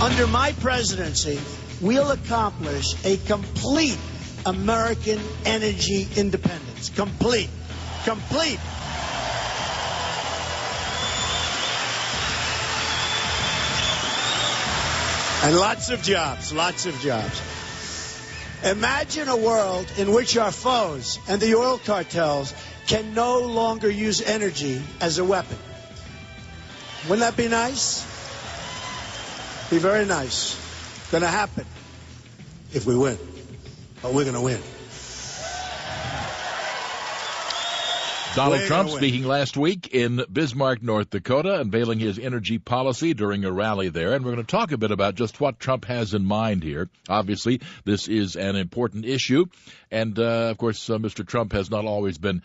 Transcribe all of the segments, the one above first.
Under my presidency, we'll accomplish a complete American energy independence. Complete. Complete. And lots of jobs, lots of jobs. Imagine a world in which our foes and the oil cartels can no longer use energy as a weapon. Wouldn't that be nice? Be very nice. Going to happen if we win. But we're going to win. Donald Trump speaking last week in Bismarck, North Dakota, unveiling his energy policy during a rally there. And we're going to talk a bit about just what Trump has in mind here. Obviously, this is an important issue. And, of course, Mr. Trump has not always been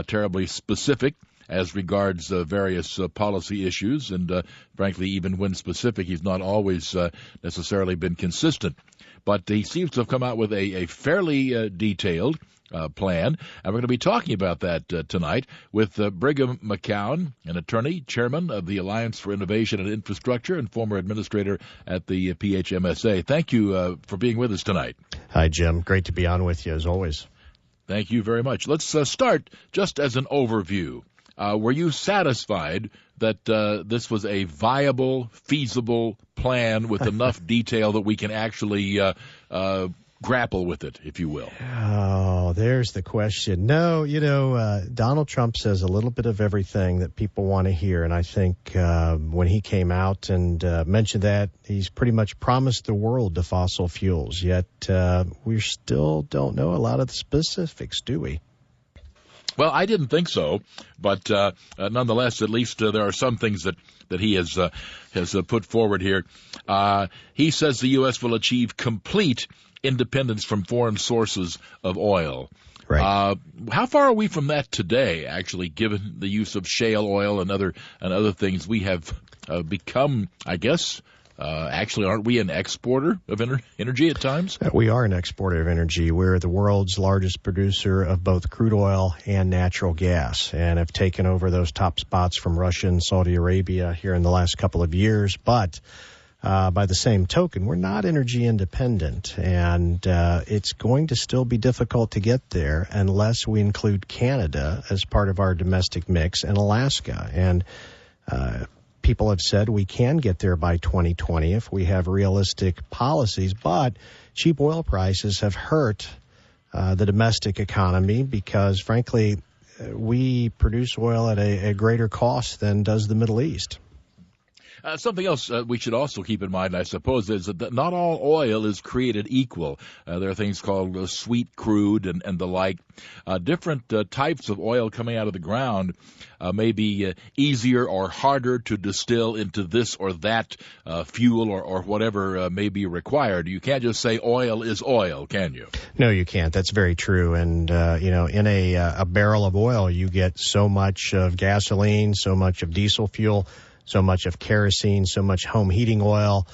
terribly specific as regards various policy issues. And, frankly, even when specific, he's not always necessarily been consistent. But he seems to have come out with a fairly detailed plan, and we're going to be talking about that tonight with Brigham McCown, an attorney, chairman of the Alliance for Innovation and Infrastructure, and former administrator at the PHMSA. Thank you for being with us tonight. Hi, Jim. Great to be on with you, as always. Thank you very much. Let's start just as an overview. Were you satisfied that this was a viable, feasible plan with enough detail that we can actually grapple with it, if you will? Oh, there's the question. No, Donald Trump says a little bit of everything that people want to hear. And I think when he came out and mentioned that, he's pretty much promised the world to fossil fuels. Yet we still don't know a lot of the specifics, do we? Well, I didn't think so, but nonetheless, at least there are some things that he has put forward here. He says the U.S. will achieve complete independence from foreign sources of oil. Right. How far are we from that today, actually, given the use of shale oil and other things? We have become, I guess, actually, aren't we an exporter of energy at times? We are an exporter of energy. We're the world's largest producer of both crude oil and natural gas, and have taken over those top spots from Russia and Saudi Arabia here in the last couple of years. But by the same token, we're not energy independent, and it's going to still be difficult to get there unless we include Canada as part of our domestic mix and Alaska. And people have said we can get there by 2020 if we have realistic policies, but cheap oil prices have hurt the domestic economy because, frankly, we produce oil at a greater cost than does the Middle East. Something else we should also keep in mind, I suppose, is that not all oil is created equal. There are things called sweet crude and the like. Different types of oil coming out of the ground may be easier or harder to distill into this or that fuel or whatever may be required. You can't just say oil is oil, can you? No, you can't. That's very true. And, in a barrel of oil, you get so much of gasoline, so much of diesel fuel, so much of kerosene, so much home heating oil,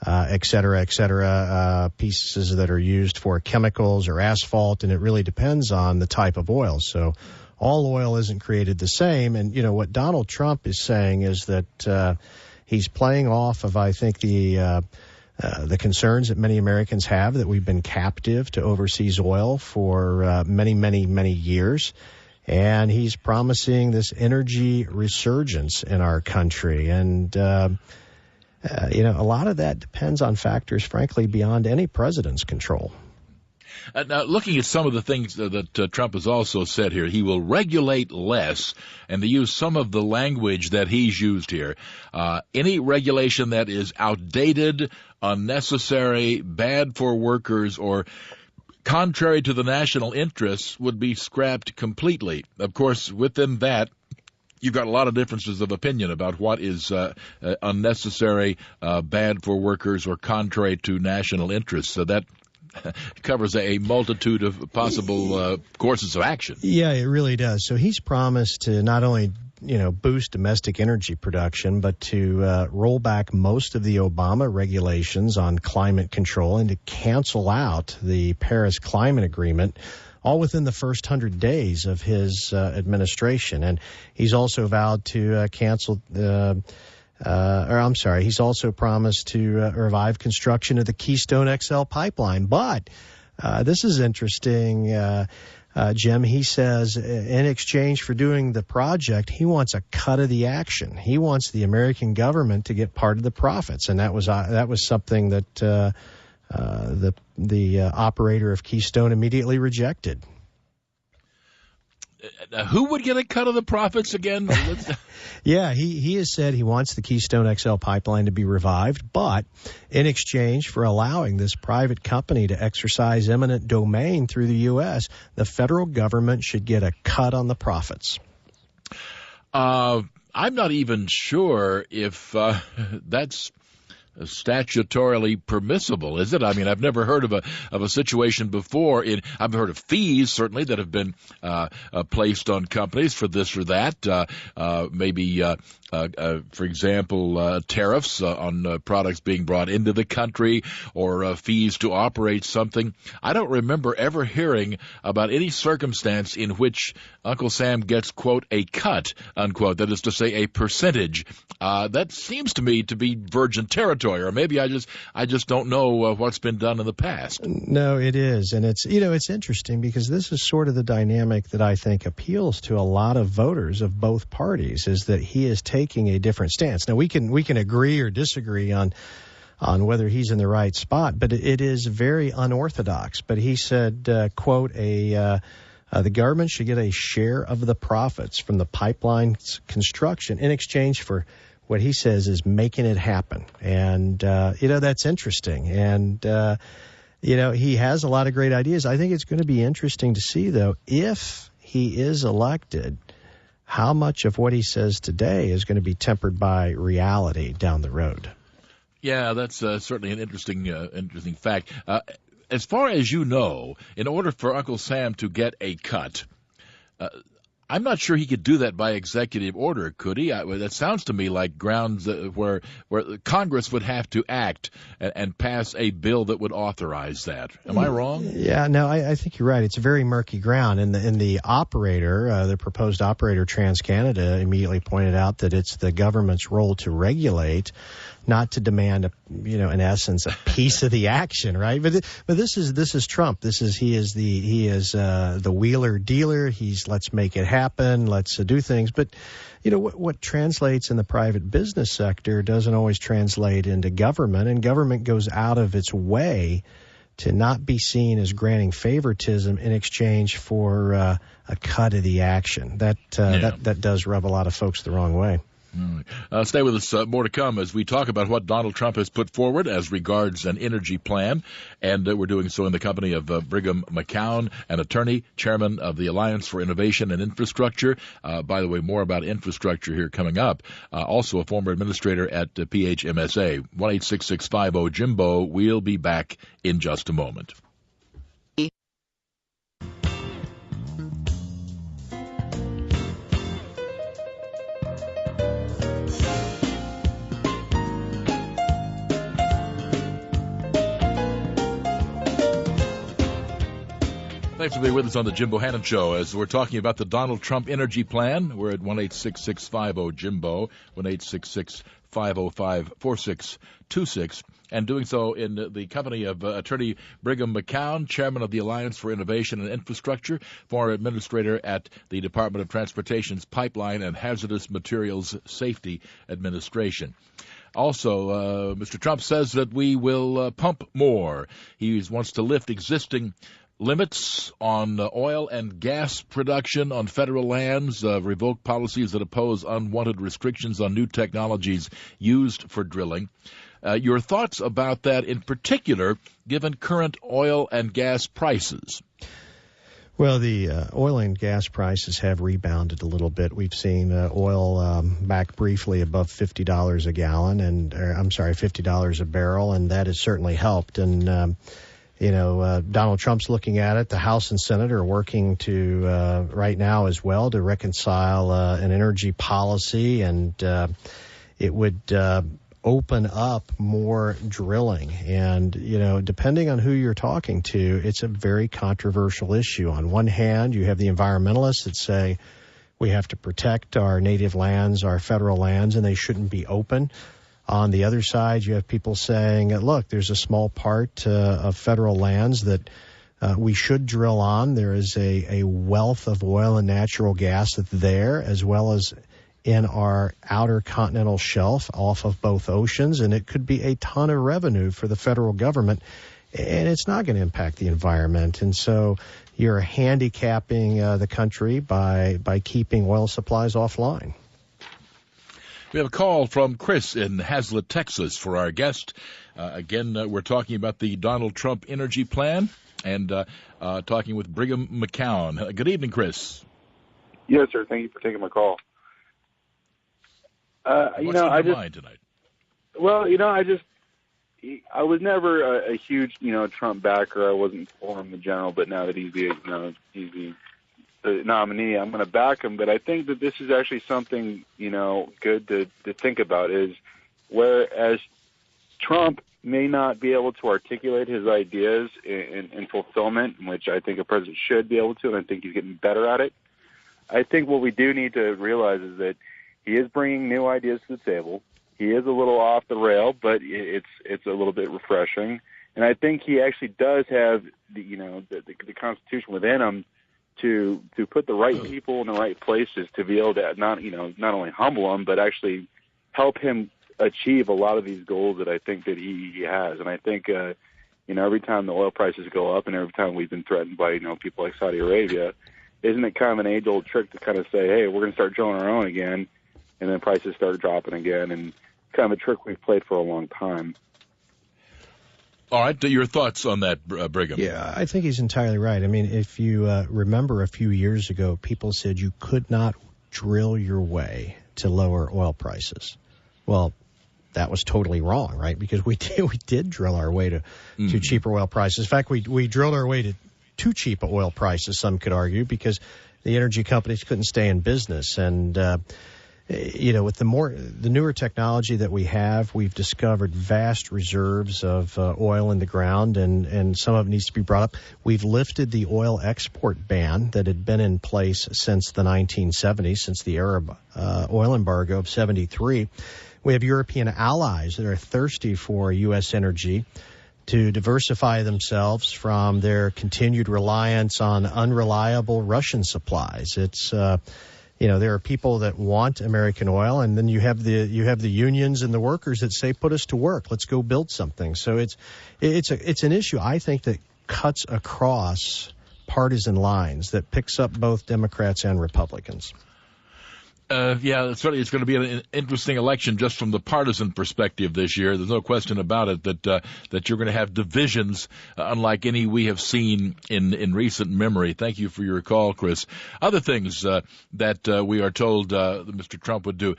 et cetera, pieces that are used for chemicals or asphalt, and it really depends on the type of oil. So all oil isn't created the same. And, what Donald Trump is saying is that he's playing off of, I think, the concerns that many Americans have that we've been captive to overseas oil for many, many, many years. And he's promising this energy resurgence in our country. And, a lot of that depends on factors, frankly, beyond any president's control. Now, looking at some of the things that Trump has also said here, he will regulate less, and to use some of the language that he's used here, any regulation that is outdated, unnecessary, bad for workers, or contrary to the national interests would be scrapped completely. Of course, within that, you've got a lot of differences of opinion about what is unnecessary, bad for workers, or contrary to national interests. So that covers a multitude of possible courses of action. Yeah, it really does. So he's promised to not only boost domestic energy production, but to roll back most of the Obama regulations on climate control and to cancel out the Paris Climate Agreement, all within the first 100 days of his administration. And he's also vowed to cancel He's also promised to revive construction of the Keystone XL pipeline. But this is interesting, Jim. He says in exchange for doing the project, he wants a cut of the action. He wants the American government to get part of the profits, and that was something that the operator of Keystone immediately rejected. Who would get a cut of the profits again? Yeah, he has said he wants the Keystone XL pipeline to be revived, but in exchange for allowing this private company to exercise eminent domain through the U.S., the federal government should get a cut on the profits. I'm not even sure if that's statutorily permissible, is it? I mean, I've never heard of a situation before. I've heard of fees, certainly, that have been placed on companies for this or that. Maybe, for example, tariffs on products being brought into the country, or fees to operate something. I don't remember ever hearing about any circumstance in which Uncle Sam gets, quote, a cut, unquote, that is to say a percentage. That seems to me to be virgin territory. Or maybe I just don't know what's been done in the past. No, it is, and it's interesting because this is sort of the dynamic that I think appeals to a lot of voters of both parties, is that he is taking a different stance. Now we can agree or disagree on whether he's in the right spot, but it is very unorthodox. But he said, quote, the government should get a share of the profits from the pipeline's construction in exchange for what he says is making it happen. And, that's interesting. And, he has a lot of great ideas. I think it's going to be interesting to see, though, if he is elected, how much of what he says today is going to be tempered by reality down the road. Yeah, that's certainly an interesting fact. As far as you know, in order for Uncle Sam to get a cut, I'm not sure he could do that by executive order, could he? That sounds to me like grounds where Congress would have to act and pass a bill that would authorize that. Am I wrong? Yeah, no, I think you're right. It's very murky ground. And the operator, the proposed operator, TransCanada, immediately pointed out that it's the government's role to regulate, not to demand in essence, a piece of the action, right? But this is Trump. He is the wheeler dealer. Let's make it happen. Let's do things. But what translates in the private business sector doesn't always translate into government, and government goes out of its way to not be seen as granting favoritism in exchange for a cut of the action. That does rub a lot of folks the wrong way. Stay with us. More to come as we talk about what Donald Trump has put forward as regards an energy plan. And we're doing so in the company of Brigham McCown, an attorney, chairman of the Alliance for Innovation and Infrastructure. By the way, more about infrastructure here coming up. Also a former administrator at PHMSA. 1-866-50-JIMBO. We'll be back in just a moment. Thanks for being with us on the Jim Bohannon Show as we're talking about the Donald Trump energy plan. We're at 1-866-50-JIMBO, 1-866-505-4626, and doing so in the company of attorney Brigham McCown, chairman of the Alliance for Innovation and Infrastructure, former administrator at the Department of Transportation's Pipeline and Hazardous Materials Safety Administration. Also, Mr. Trump says that we will pump more. He wants to lift existing limits on oil and gas production on federal lands, revoke policies that oppose unwanted restrictions on new technologies used for drilling. Your thoughts about that in particular, given current oil and gas prices? Well, the oil and gas prices have rebounded a little bit. We've seen oil back briefly above $50 a gallon, $50 a barrel, and that has certainly helped. And Donald Trump's looking at it. The House and Senate are working to right now as well to reconcile an energy policy, and it would open up more drilling. And, depending on who you're talking to, it's a very controversial issue. On one hand, you have the environmentalists that say, We have to protect our native lands, our federal lands, and they shouldn't be open. On the other side, you have people saying, look, there's a small part of federal lands that we should drill on. There is a wealth of oil and natural gas that's there, as well as in our outer continental shelf off of both oceans, and it could be a ton of revenue for the federal government, and it's not going to impact the environment. And so you're handicapping the country by keeping oil supplies offline. We have a call from Chris in Hazlet, Texas, for our guest. Again, we're talking about the Donald Trump energy plan and talking with Brigham McCown. Good evening, Chris. Yes, sir. Thank you for taking my call. What's on your mind tonight? Well, I was never a huge, Trump backer. I wasn't for him in general, but now that he's the nominee, I'm going to back him. But I think that this is actually something, good to think about, is whereas Trump may not be able to articulate his ideas in fulfillment, which I think a president should be able to, and I think he's getting better at it. I think what we do need to realize is that he is bringing new ideas to the table. He is a little off the rail, but it's a little bit refreshing. And I think he actually does have the Constitution within him to put the right people in the right places to be able to not only humble him, but actually help him achieve a lot of these goals that I think that he has. And I think every time the oil prices go up and every time we've been threatened by people like Saudi Arabia, isn't it kind of an age-old trick to kind of say, hey, we're going to start drilling our own again, and then prices start dropping again, and kind of a trick we've played for a long time. All right, your thoughts on that, Brigham? Yeah, I think he's entirely right. I mean, if you remember a few years ago, people said you could not drill your way to lower oil prices. Well, that was totally wrong, right? Because we did drill our way to cheaper oil prices. In fact, we drilled our way to too cheap oil prices, some could argue, because the energy companies couldn't stay in business. And with the newer technology that we have, we've discovered vast reserves of oil in the ground, and some of it needs to be brought up. We've lifted the oil export ban that had been in place since the 1970s, since the Arab oil embargo of 73. We have European allies that are thirsty for U.S. energy to diversify themselves from their continued reliance on unreliable Russian supplies. It's there are people that want American oil, and then you have the unions and the workers that say, put us to work, let's go build something. So it's an issue, I think, that cuts across partisan lines, that picks up both Democrats and Republicans. Certainly it's going to be an interesting election just from the partisan perspective this year. There's no question about it that you're going to have divisions unlike any we have seen in recent memory. Thank you for your call, Chris. Other things that we are told that Mr. Trump would do,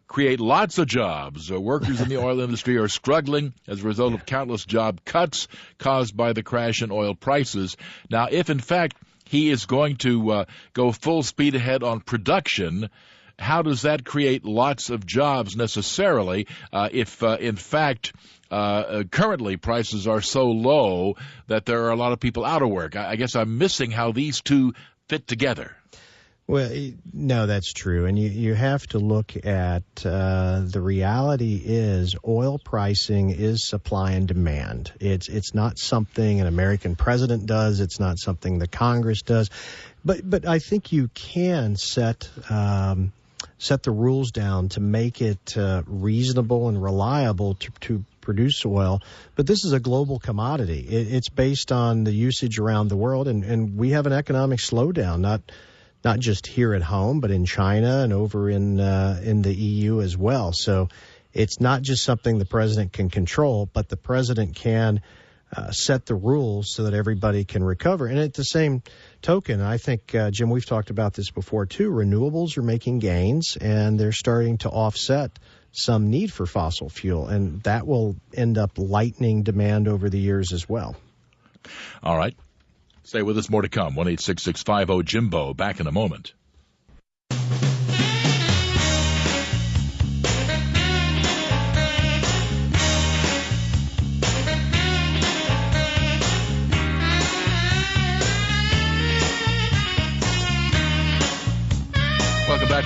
create lots of jobs. Workers in the oil industry are struggling as a result of countless job cuts caused by the crash in oil prices. Now, if in fact he is going to go full speed ahead on production, how does that create lots of jobs necessarily if, in fact, currently prices are so low that there are a lot of people out of work? I guess I'm missing how these two fit together. Well, no, that's true. And you have to look at the reality is oil pricing is supply and demand. It's not something an American president does. It's not something the Congress does. But I think you can set the rules down to make it reasonable and reliable to produce oil. But this is a global commodity. It's based on the usage around the world, and we have an economic slowdown, not just here at home, but in China and over in the EU as well. So it's not just something the president can control, but the president can set the rules so that everybody can recover. And at the same token, I think, Jim, we've talked about this before too, renewables are making gains and they're starting to offset some need for fossil fuel, and that will end up lightening demand over the years as well. All right. Stay with us, more to come. 1-866-50-JIMBO. Back in a moment.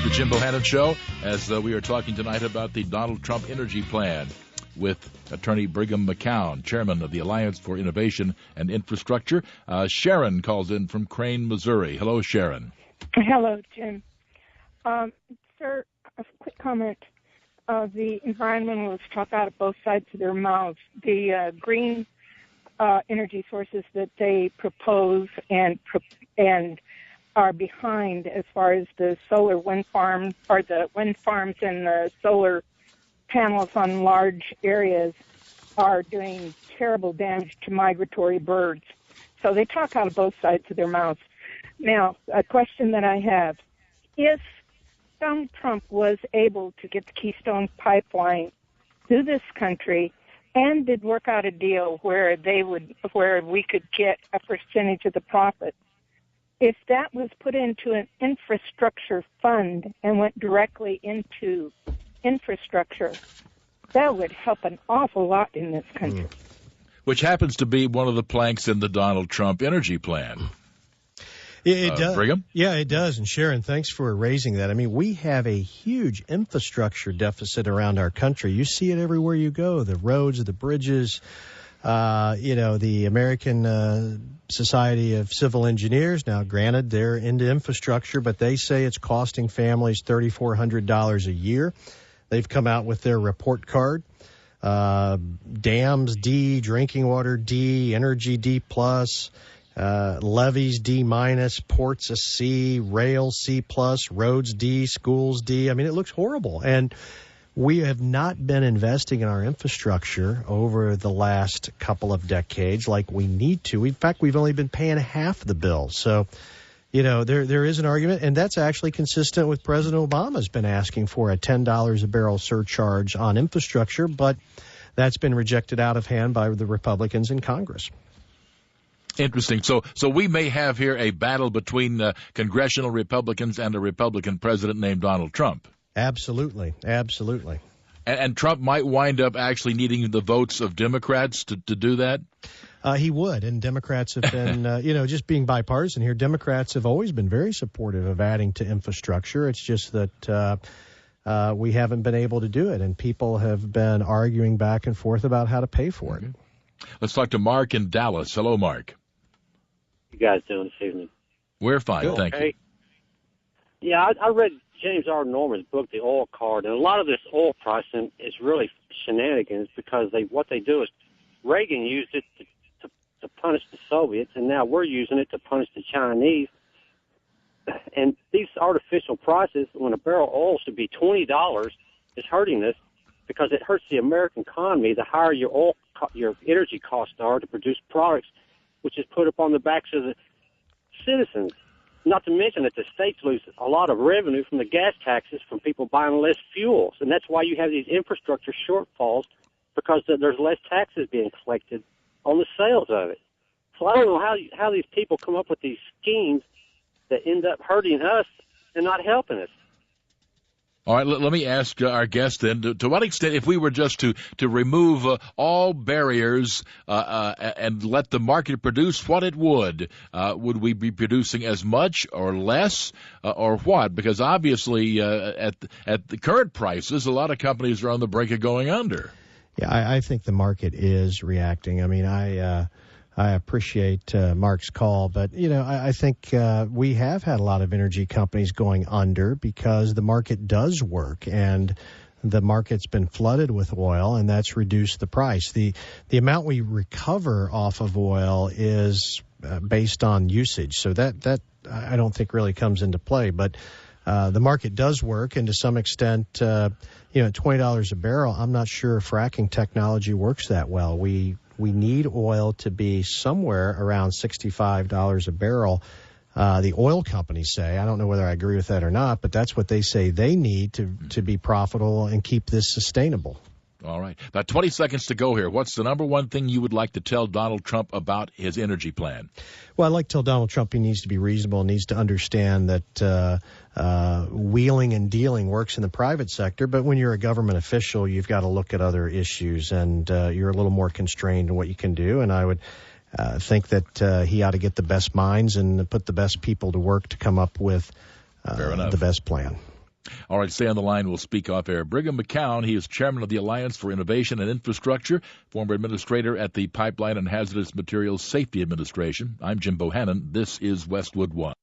the Jim Bohannon Show, as we are talking tonight about the Donald Trump energy plan with attorney Brigham McCown, chairman of the Alliance for Innovation and Infrastructure. Sharon calls in from Crane, Missouri. Hello, Sharon. Hello, Jim. Sir, a quick comment. The environmentalists talk out of both sides of their mouths. The green energy sources that they propose and are behind as far as the solar wind farms, or the wind farms and the solar panels on large areas, are doing terrible damage to migratory birds. So they talk out of both sides of their mouths. Now, a question that I have: if Donald Trump was able to get the Keystone Pipeline through this country and did work out a deal where we could get a percentage of the profit, if that was put into an infrastructure fund and went directly into infrastructure, that would help an awful lot in this country. Which happens to be one of the planks in the Donald Trump energy plan. It does. Brigham? Yeah, it does. And Sharon, thanks for raising that. I mean, we have a huge infrastructure deficit around our country. You see it everywhere you go, the roads, the bridges. The American Society of Civil Engineers, now granted they're into infrastructure, but they say it's costing families $3,400 a year. They've come out with their report card. Dams D, drinking water D, energy D+, levees D-, ports a C, rail C+, roads D, schools D. I mean, it looks horrible. And we have not been investing in our infrastructure over the last couple of decades like we need to. In fact, we've only been paying half the bill. So, there is an argument, and that's actually consistent with President Obama's been asking for a $10 a barrel surcharge on infrastructure, but that's been rejected out of hand by the Republicans in Congress. Interesting. So we may have here a battle between congressional Republicans and a Republican president named Donald Trump. Absolutely. And Trump might wind up actually needing the votes of Democrats to do that? He would, and Democrats have been, just being bipartisan here, Democrats have always been very supportive of adding to infrastructure. It's just that we haven't been able to do it, and people have been arguing back and forth about how to pay for it. Let's talk to Mark in Dallas. Hello, Mark. You guys doing this evening? We're fine, thank you. Yeah, I read James R. Norman's book, The Oil Card, and a lot of this oil pricing is really shenanigans because what they do is Reagan used it to punish the Soviets, and now we're using it to punish the Chinese. And these artificial prices, when a barrel of oil should be $20, is hurting us because it hurts the American economy. The higher your energy costs are to produce products, which is put up on the backs of the citizens. Not to mention that the states lose a lot of revenue from the gas taxes from people buying less fuels. And that's why you have these infrastructure shortfalls, because there's less taxes being collected on the sales of it. So I don't know how these people come up with these schemes that end up hurting us and not helping us. All right, let me ask our guest then, to what extent, if we were just to remove all barriers and let the market produce what it would we be producing as much or less or what? Because obviously at the current prices, a lot of companies are on the brink of going under. Yeah, I think the market is reacting. I mean, I appreciate Mark's call, but, I think we have had a lot of energy companies going under because the market does work, and the market's been flooded with oil, and that's reduced the price. The amount we recover off of oil is based on usage, so that I don't think really comes into play. But the market does work, and to some extent, at $20 a barrel, I'm not sure fracking technology works that well. We need oil to be somewhere around $65 a barrel. The oil companies say, I don't know whether I agree with that or not, but that's what they say they need to be profitable and keep this sustainable. All right. About 20 seconds to go here. What's the number one thing you would like to tell Donald Trump about his energy plan? Well, I'd like to tell Donald Trump he needs to be reasonable, needs to understand that wheeling and dealing works in the private sector, but when you're a government official, you've got to look at other issues, and you're a little more constrained in what you can do. And I would think that he ought to get the best minds and put the best people to work to come up with the best plan. All right, stay on the line. We'll speak off air. Brigham McCown, he is chairman of the Alliance for Innovation and Infrastructure, former administrator at the Pipeline and Hazardous Materials Safety Administration. I'm Jim Bohannon. This is Westwood One.